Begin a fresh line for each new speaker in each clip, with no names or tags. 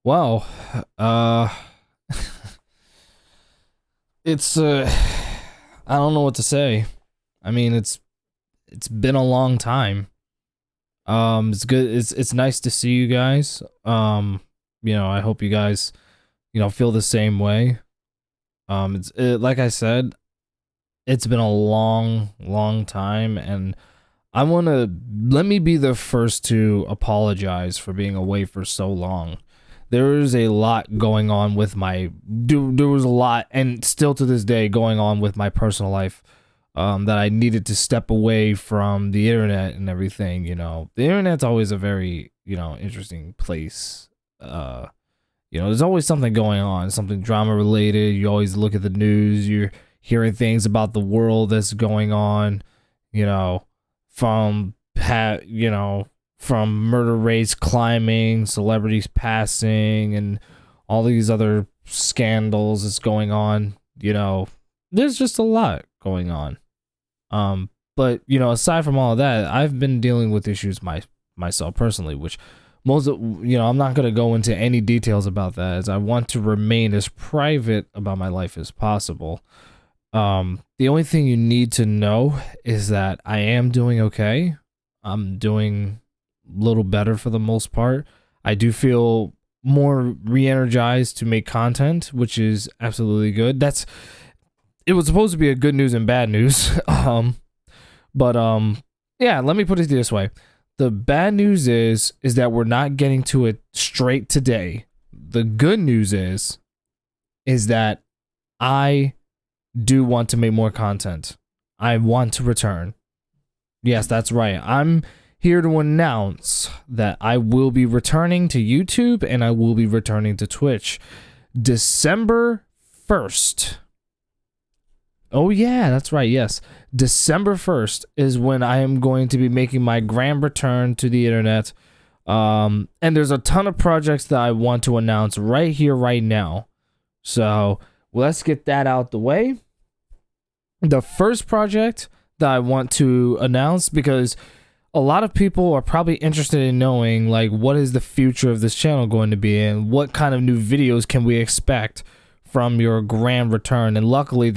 Well, uh, it's I don't know what to say. I mean, it's been a long time. It's good. It's nice to see you guys. I hope you guys, feel the same way. Like I said, it's been a long, long time, and I want to let me be the first to apologize for being away for so long. There is a lot going on with there was a lot, and still to this day going on with my personal life, that I needed to step away from the internet and everything. The internet's always a very interesting place. There's always something going on, something drama related. You always look at the news. You're hearing things about the world that's going on. You know, from from murder rates climbing, celebrities passing, and all these other scandals that's going on. There's just a lot going on. But aside from all of that, I've been dealing with issues myself personally, which I'm not going to go into any details about that, as I want to remain as private about my life as possible. The only thing you need to know is that I am doing okay. I'm doing a little better for the most part. I do feel more re-energized to make content, which is absolutely good. It was supposed to be a good news and bad news. But yeah, let me put it this way. The bad news is that we're not getting to it straight today. The good news is that I do want to make more content. I want to return. Yes, that's right. I'm here to announce that I will be returning to YouTube and I will be returning to Twitch December 1st. Oh yeah, that's right. Yes. December 1st is when I am going to be making my grand return to the internet. And there's a ton of projects that I want to announce right here, right now. So let's get that out the way. The first project that I want to announce, because a lot of people are probably interested in knowing, like, what is the future of this channel going to be and what kind of new videos can we expect from your grand return. And luckily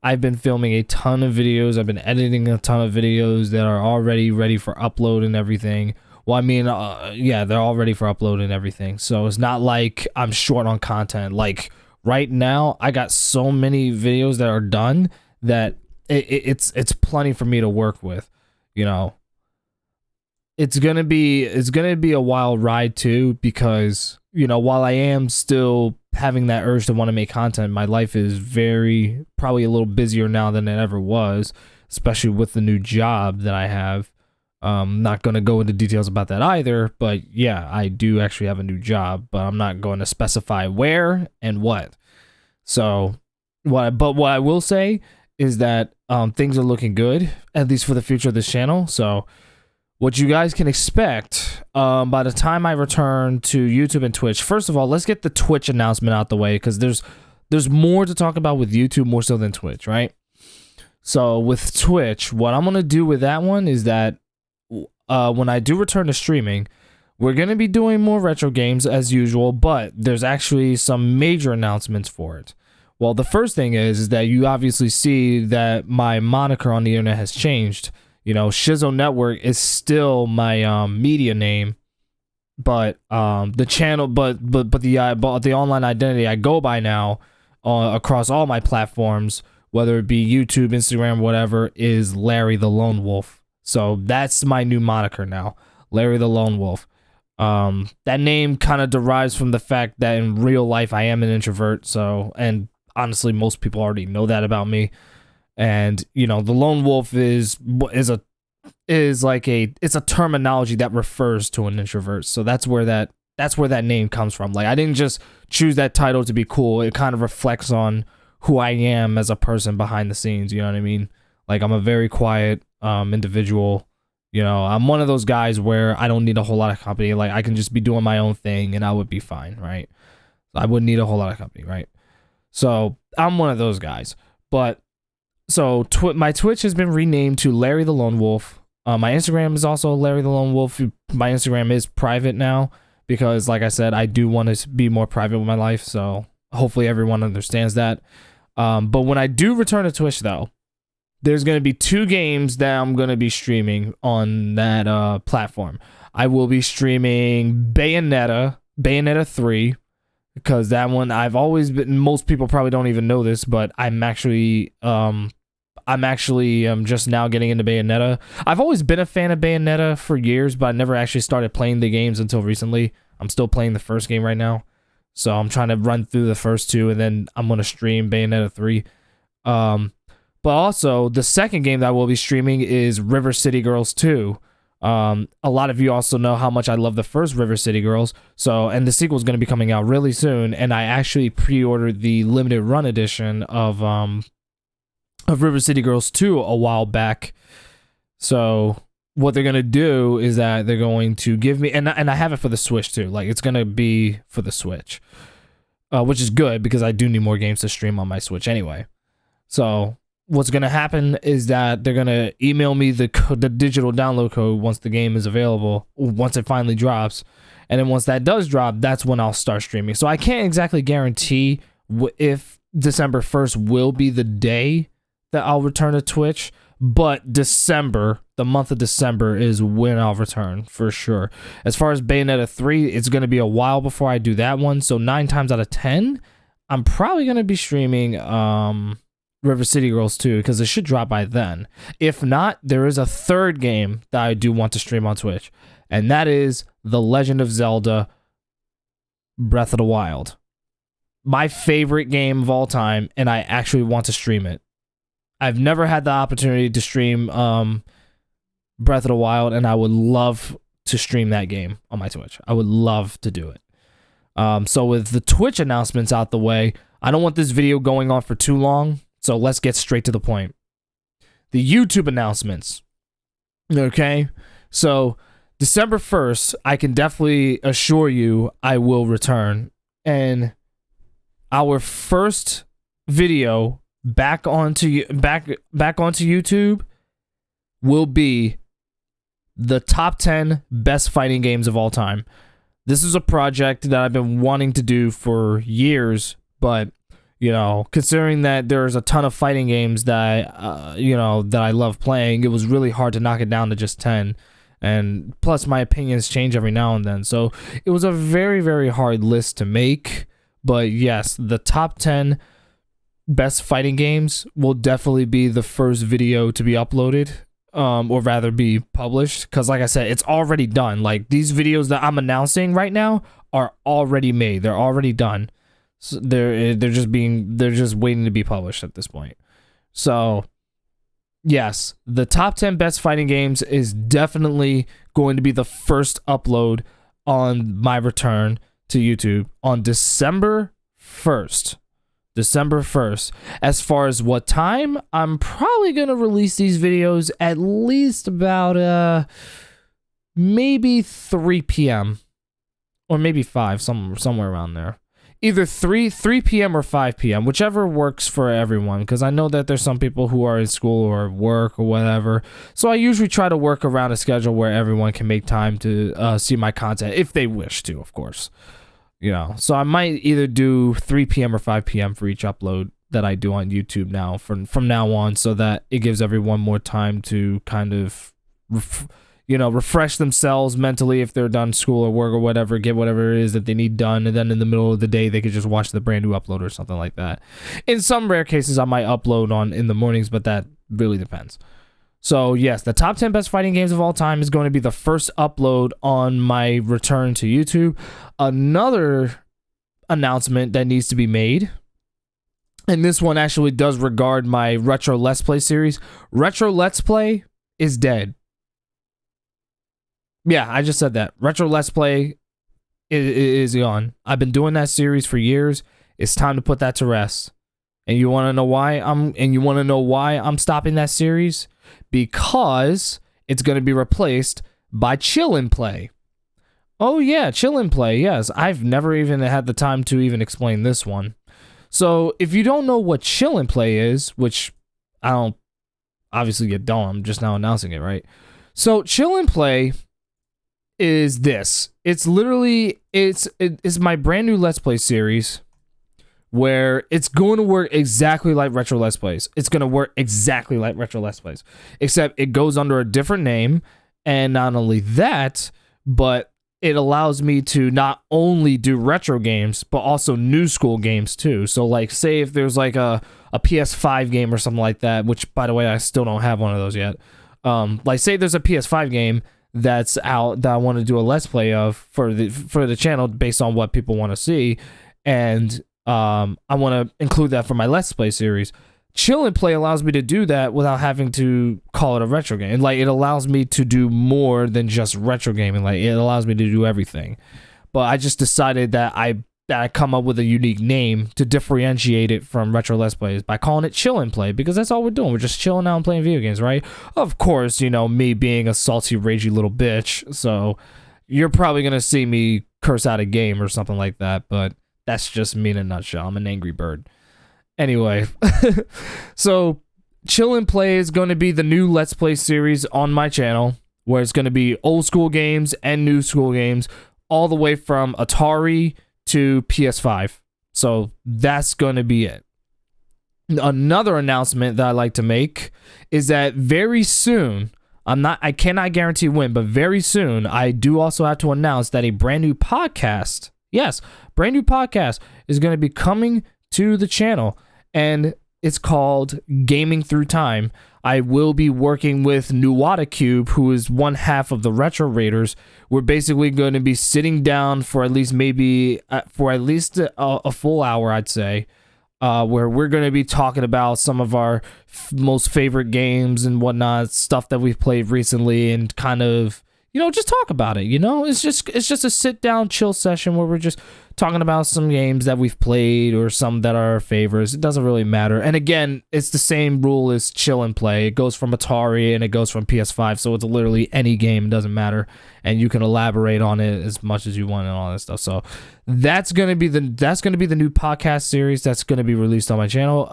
I've been filming a ton of videos. I've been editing a ton of videos that are already ready for upload and everything. Well, I mean, yeah, they're all ready for upload and everything. So it's not like I'm short on content. Like right now, I got so many videos that are done that it's plenty for me to work with. It's gonna be a wild ride too, because while I am still having that urge to want to make content, my life is probably a little busier now than it ever was, especially with the new job that I have. Not going to go into details about that either, but yeah, I do actually have a new job, but I'm not going to specify where and what. So what I will say is that things are looking good, at least for the future of this channel. So what you guys can expect by the time I return to YouTube and Twitch. First of all, let's get the Twitch announcement out the way, because there's more to talk about with YouTube, more so than Twitch, right? So with Twitch, what I'm going to do with that one is that when I do return to streaming, we're going to be doing more retro games as usual, but there's actually some major announcements for it. Well, the first thing is that you obviously see that my moniker on the internet has changed. Shizo Network is still my media name, but the channel, but the online identity I go by now across all my platforms, whether it be YouTube, Instagram, whatever, is Larry the Lone Wolf. So that's my new moniker now, Larry the Lone Wolf. That name kind of derives from the fact that in real life I am an introvert. So, and honestly, most people already know that about me. And the lone wolf is a terminology that refers to an introvert. So that's where that name comes from. Like, I didn't just choose that title to be cool. It kind of reflects on who I am as a person behind the scenes. You know what I mean? Like, I'm a very quiet individual. I'm one of those guys where I don't need a whole lot of company. Like, I can just be doing my own thing and I would be fine, right? I wouldn't need a whole lot of company, right? So I'm one of those guys. But so my Twitch has been renamed to Larry the Lone Wolf. My Instagram is also Larry the Lone Wolf. My Instagram is private now because, like I said, I do want to be more private with my life. So hopefully everyone understands that. But when I do return to Twitch, though, there's going to be 2 games that I'm going to be streaming on that platform. I will be streaming Bayonetta 3, because that one I've always been, most people probably don't even know this, but I'm actually just now getting into Bayonetta. I've always been a fan of Bayonetta for years, but I never actually started playing the games until recently. I'm still playing the first game right now. So I'm trying to run through the first 2, and then I'm going to stream Bayonetta 3. But also, the second game that I will be streaming is River City Girls 2. A lot of you also know how much I love the first River City Girls. So, and the sequel is going to be coming out really soon. And I actually pre-ordered the limited run edition of River City Girls 2 a while back. So what they're going to do is that they're going to give me, and I have it for the Switch too. Like, it's going to be for the Switch, which is good because I do need more games to stream on my Switch anyway. So what's going to happen is that they're going to email me the digital download code once the game is available, once it finally drops. And then once that does drop, that's when I'll start streaming. So I can't exactly guarantee if December 1st will be the day that I'll return to Twitch, but December, the month of December, is when I'll return for sure. As far as Bayonetta 3, it's going to be a while before I do that one. So 9 times out of 10, I'm probably going to be streaming River City Girls 2, because it should drop by then. If not, there is a third game that I do want to stream on Twitch, and that is The Legend of Zelda Breath of the Wild. My favorite game of all time, and I actually want to stream it. I've never had the opportunity to stream Breath of the Wild, and I would love to stream that game on my Twitch. I would love to do it. So with the Twitch announcements out the way, I don't want this video going on for too long, so let's get straight to the point. The YouTube announcements. Okay? So December 1st, I can definitely assure you I will return. And our first video back onto YouTube will be the top 10 best fighting games of all time. This is a project that I've been wanting to do for years, but you know, considering that there's a ton of fighting games that that I love playing, it was really hard to knock it down to just 10. And plus, my opinions change every now and then, so it was a very, very hard list to make. But yes, the top 10 best fighting games will definitely be the first video to be uploaded, or rather be published, because like I said, it's already done. Like, these videos that I'm announcing right now are already made. They're already done. So they're just waiting to be published at this point. So yes, the top 10 best fighting games is definitely going to be the first upload on my return to YouTube on December 1st. December 1st. As far as what time, I'm probably going to release these videos at least about maybe 3 p.m. or maybe 5, somewhere around there. Either 3 p.m. or 5 p.m., whichever works for everyone, because I know that there's some people who are in school or work or whatever. So I usually try to work around a schedule where everyone can make time to see my content, if they wish to, of course. You know, so I might either do 3 p.m. or 5 p.m. for each upload that I do on YouTube now, from now on, so that it gives everyone more time to kind of refresh themselves mentally if they're done school or work or whatever, get whatever it is that they need done, and then in the middle of the day they could just watch the brand new upload or something like that. In some rare cases I might upload in the mornings, but that really depends. So yes, the top 10 best fighting games of all time is going to be the first upload on my return to YouTube. Another announcement that needs to be made, and this one actually does regard my Retro Let's Play series. Retro Let's Play is dead. Yeah, I just said that. Retro Let's Play is gone. I've been doing that series for years. It's time to put that to rest. And you want to know why I'm stopping that series? Because it's going to be replaced by Chill and Play. Oh yeah, Chill and Play. Yes, I've never even had the time to even explain this one. So if you don't know what Chill and Play is, which I don't, obviously you don't, I'm just now announcing it, right? So Chill and Play is this. It's literally it's my brand new Let's Play series where it's going to work exactly like Retro Let's Plays. It's going to work exactly like Retro Let's Plays, except it goes under a different name. And not only that, but it allows me to not only do retro games, but also new school games too. So like, say if there's like a PS5 game or something like that, which by the way, I still don't have one of those yet. Like say there's a PS5 game that's out that I want to do a Let's Play of for the channel based on what people want to see. And I want to include that for my Let's Play series. Chill and Play allows me to do that without having to call it a retro game. Like, it allows me to do more than just retro gaming. Like, it allows me to do everything. But I just decided that I come up with a unique name to differentiate it from Retro Let's Plays by calling it Chill and Play, because that's all we're doing. We're just chilling out and playing video games, right? Of course, you know, me being a salty, ragey little bitch, so you're probably going to see me curse out a game or something like that, but that's just me in a nutshell. I'm an angry bird. Anyway, so Chill and Play is going to be the new Let's Play series on my channel, where it's going to be old school games and new school games, all the way from Atari to PS5. So that's going to be it. Another announcement that I like to make is that very soon, I cannot guarantee when, but very soon, I do also have to announce that a brand new podcast, yes, brand new podcast is going to be coming to the channel. And it's called Gaming Through Time. I will be working with Nuwata Cube, who is one half of the Retro Raiders. We're basically going to be sitting down for at least a full hour, I'd say, where we're going to be talking about some of our most favorite games and whatnot, stuff that we've played recently, and kind of, you know, just talk about it. You know, it's just a sit down, chill session where we're just talking about some games that we've played or some that are our favorites. It doesn't really matter. And again, it's the same rule as Chill and Play. It goes from Atari and it goes from PS5, so it's literally any game. It doesn't matter, and you can elaborate on it as much as you want and all that stuff. So that's gonna be the new podcast series that's gonna be released on my channel.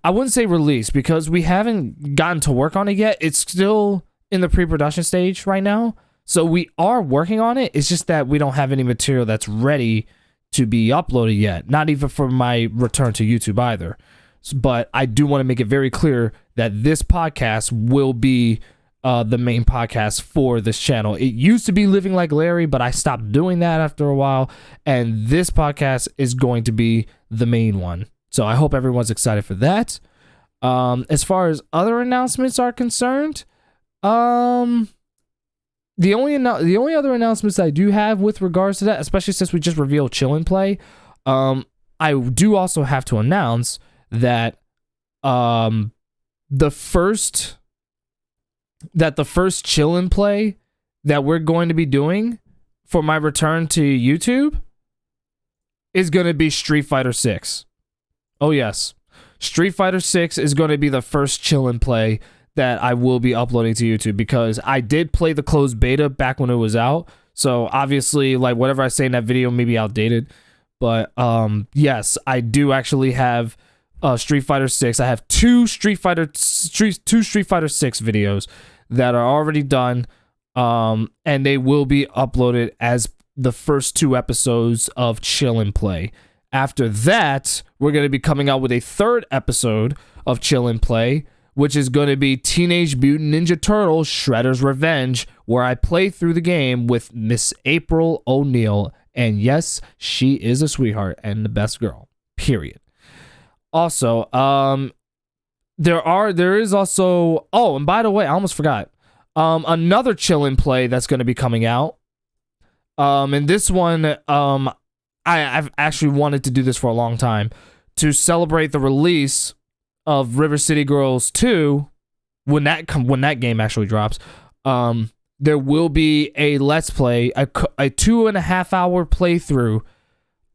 I wouldn't say released because we haven't gotten to work on it yet. It's still in the pre-production stage right now. So we are working on it. It's just that we don't have any material that's ready to be uploaded yet. Not even for my return to YouTube either. But I do want to make it very clear that this podcast will be the main podcast for this channel. It used to be Living Like Larry, but I stopped doing that after a while. And this podcast is going to be the main one. So I hope everyone's excited for that. As far as other announcements are concerned, the only other announcements I do have with regards to that, especially since we just revealed Chill and Play, I do also have to announce that the first Chill and Play that we're going to be doing for my return to YouTube is going to be Street Fighter 6. Oh yes, Street Fighter 6 is going to be the first Chill and Play that I will be uploading to YouTube, because I did play the closed beta back when it was out. So obviously, like, whatever I say in that video may be outdated. But yes, I do actually have Street Fighter 6. I have two Street Fighter 6 videos that are already done, and they will be uploaded as the first 2 episodes of Chill and Play. After that, we're going to be coming out with a 3rd episode of Chill and Play, which is going to be Teenage Mutant Ninja Turtles Shredder's Revenge, where I play through the game with Miss April O'Neil. And yes, she is a sweetheart and the best girl, period. Also, there is also, oh, and by the way, I almost forgot, another Chill and Play that's going to be coming out. And this one, I've actually wanted to do this for a long time, to celebrate the release of River City Girls 2, when that game actually drops. There will be a Let's Play, a 2.5 hour playthrough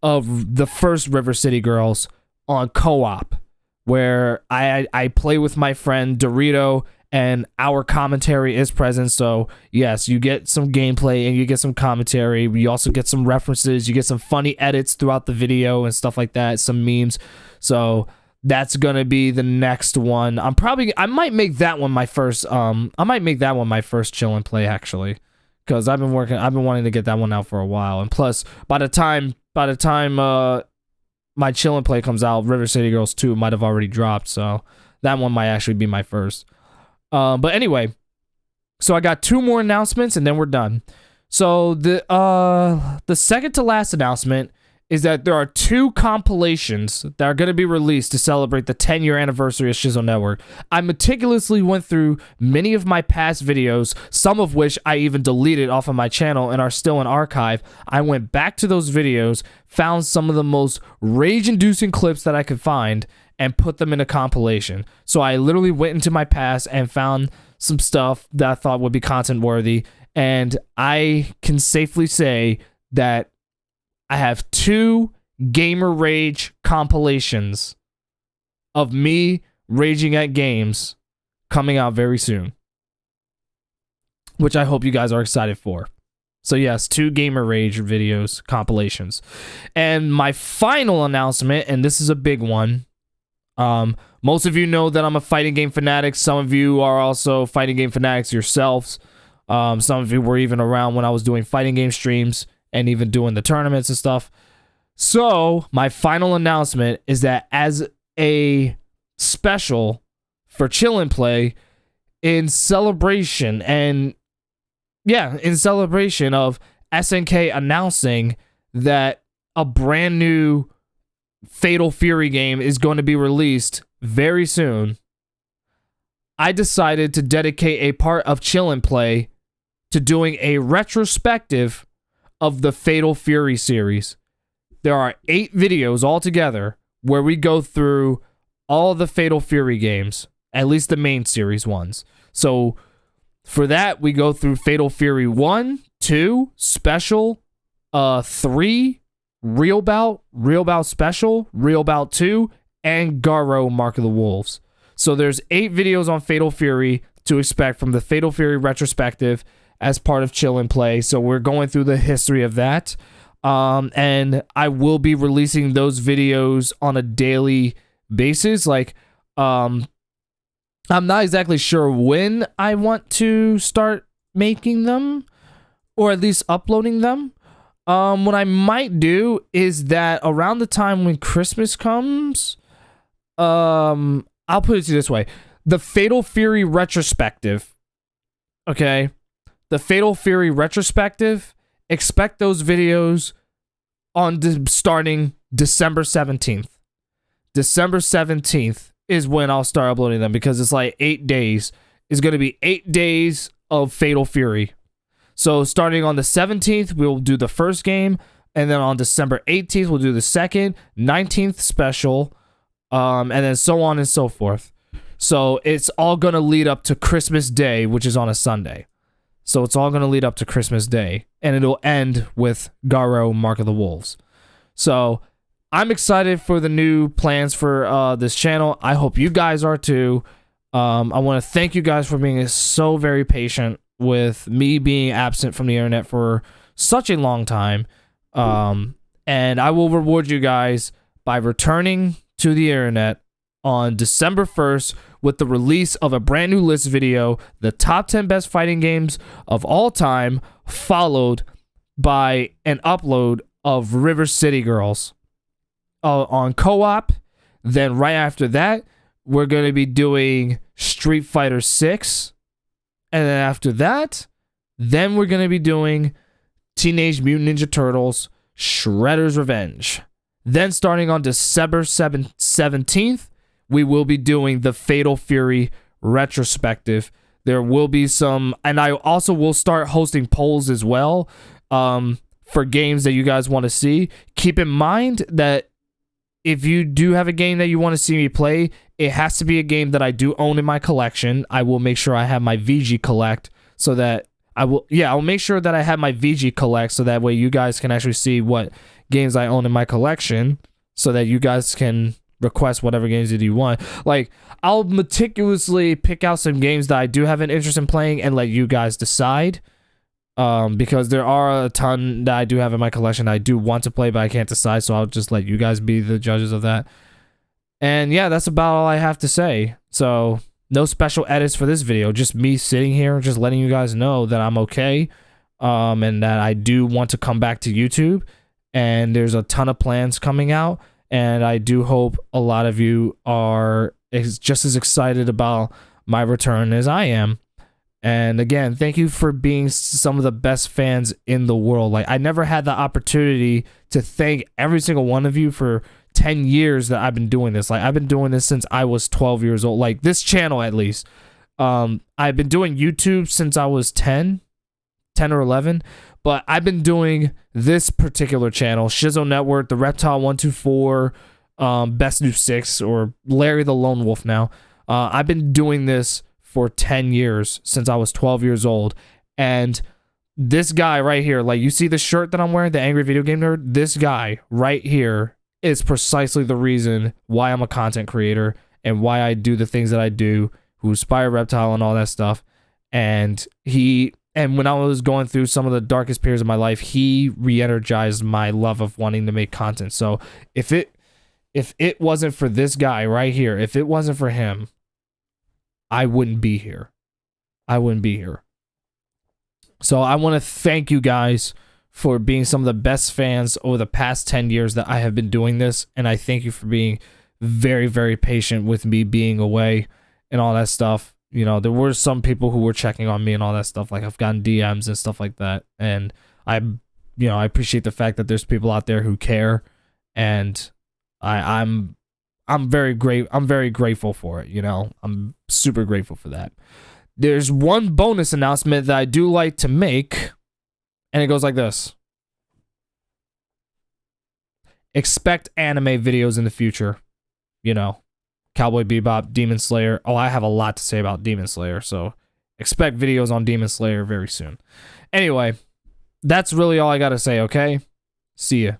of the first River City Girls on co-op, where I play with my friend Dorito, and our commentary is present. So yes, you get some gameplay and you get some commentary. We also get some references. You get some funny edits throughout the video and stuff like that, some memes. So that's gonna be the next one. I might make that one my first. Chill and Play, actually, because I've been wanting to get that one out for a while. And plus, by the time my Chill and Play comes out, River City Girls 2 might have already dropped, so that one might actually be my first. But anyway, so I got 2 more announcements and then we're done. So the second to last announcement is that there are 2 compilations that are going to be released to celebrate the 10-year anniversary of Shizzle Network. I meticulously went through many of my past videos, some of which I even deleted off of my channel and are still in archive. I went back to those videos, found some of the most rage-inducing clips that I could find, and put them in a compilation. So I literally went into my past and found some stuff that I thought would be content worthy, and I can safely say that I have 2 Gamer Rage compilations of me raging at games coming out very soon, which I hope you guys are excited for. So yes, 2 Gamer Rage videos compilations. And my final announcement, and this is a big one. Most of you know that I'm a fighting game fanatic. Some of you are also fighting game fanatics yourselves. Some of you were even around when I was doing fighting game streams and even doing the tournaments and stuff. So my final announcement is that as a special for Chill and Play, in celebration of SNK announcing that a brand new Fatal Fury game is going to be released very soon, I decided to dedicate a part of Chill and Play to doing a retrospective of the Fatal Fury series. There are 8 videos altogether where we go through all the Fatal Fury games, at least the main series ones. So for that, we go through Fatal Fury 1, 2, Special, 3, Real Bout Special, Real Bout 2, and Garo Mark of the Wolves. So there's 8 videos on Fatal Fury to expect from the Fatal Fury retrospective as part of Chill and Play. So we're going through the history of that. And I will be releasing those videos on a daily basis. Like, I'm not exactly sure when I want to start making them, or at least uploading them. What I might do is that around the time when Christmas comes, I'll put it to you this way. The Fatal Fury retrospective, okay? The Fatal Fury retrospective, expect those videos on starting December 17th. December 17th is when I'll start uploading them, because it's like 8 days. It's going to be 8 days of Fatal Fury. So starting on the 17th, we'll do the first game, and then on December 18th, we'll do the second, 19th special, and then so on and so forth. So it's all going to lead up to Christmas Day, which is on a Sunday. So it's all going to lead up to Christmas Day, and it'll end with Garo Mark of the Wolves. So I'm excited for the new plans for this channel. I hope you guys are too. I want to thank you guys for being so very patient with me being absent from the internet for such a long time. And I will reward you guys by returning to the internet on December 1st with the release of a brand new list video, the top 10 best fighting games of all time, followed by an upload of River City Girls on co-op. Then right after that, we're going to be doing Street Fighter 6. And then after that, then we're going to be doing Teenage Mutant Ninja Turtles Shredder's Revenge. Then starting on December 17th, we will be doing the Fatal Fury retrospective. There will be some, and I also will start hosting polls as well for games that you guys want to see. Keep in mind that if you do have a game that you want to see me play, it has to be a game that I do own in my collection. I will make sure I have my VG collect so that I'll make sure that I have my VG collect so that way you guys can actually see what games I own in my collection so that you guys can request whatever games that you want. Like, I'll meticulously pick out some games that I do have an interest in playing and let you guys decide. Because there are a ton that I do have in my collection that I do want to play, but I can't decide, so I'll just let you guys be the judges of that. And yeah, that's about all I have to say. So, no special edits for this video, just me sitting here, just letting you guys know that I'm okay. and that I do want to come back to YouTube, and there's a ton of plans coming out, and I do hope a lot of you are just as excited about my return as I am. And again, thank you for being some of the best fans in the world. Like, I never had the opportunity to thank every single one of you for 10 years that I've been doing this. Like, I've been doing this since I was 12 years old. Like, this channel, at least. I've been doing YouTube since I was 10 or 11. But I've been doing this particular channel, Shizzo Network, the Reptile 124, Best New 6, or Larry the Lone Wolf now. I've been doing this for 10 years, since I was 12 years old. And this guy right here, like, you see the shirt that I'm wearing, the Angry Video Game Nerd? This guy right here is precisely the reason why I'm a content creator and why I do the things that I do, who inspire Reptile and all that stuff. And when I was going through some of the darkest periods of my life, he re-energized my love of wanting to make content. So if it wasn't for this guy right here, if it wasn't for him, I wouldn't be here. I wouldn't be here. So I want to thank you guys for being some of the best fans over the past 10 years that I have been doing this. And I thank you for being very, very patient with me being away and all that stuff. You know, there were some people who were checking on me and all that stuff. Like, I've gotten DMs and stuff like that. And I appreciate the fact that there's people out there who care. And I'm very grateful for it, you know. I'm super grateful for that. There's one bonus announcement that I do like to make, and it goes like this. Expect anime videos in the future. You know, Cowboy Bebop, Demon Slayer. Oh, I have a lot to say about Demon Slayer, so expect videos on Demon Slayer very soon. Anyway, that's really all I got to say, okay? See ya.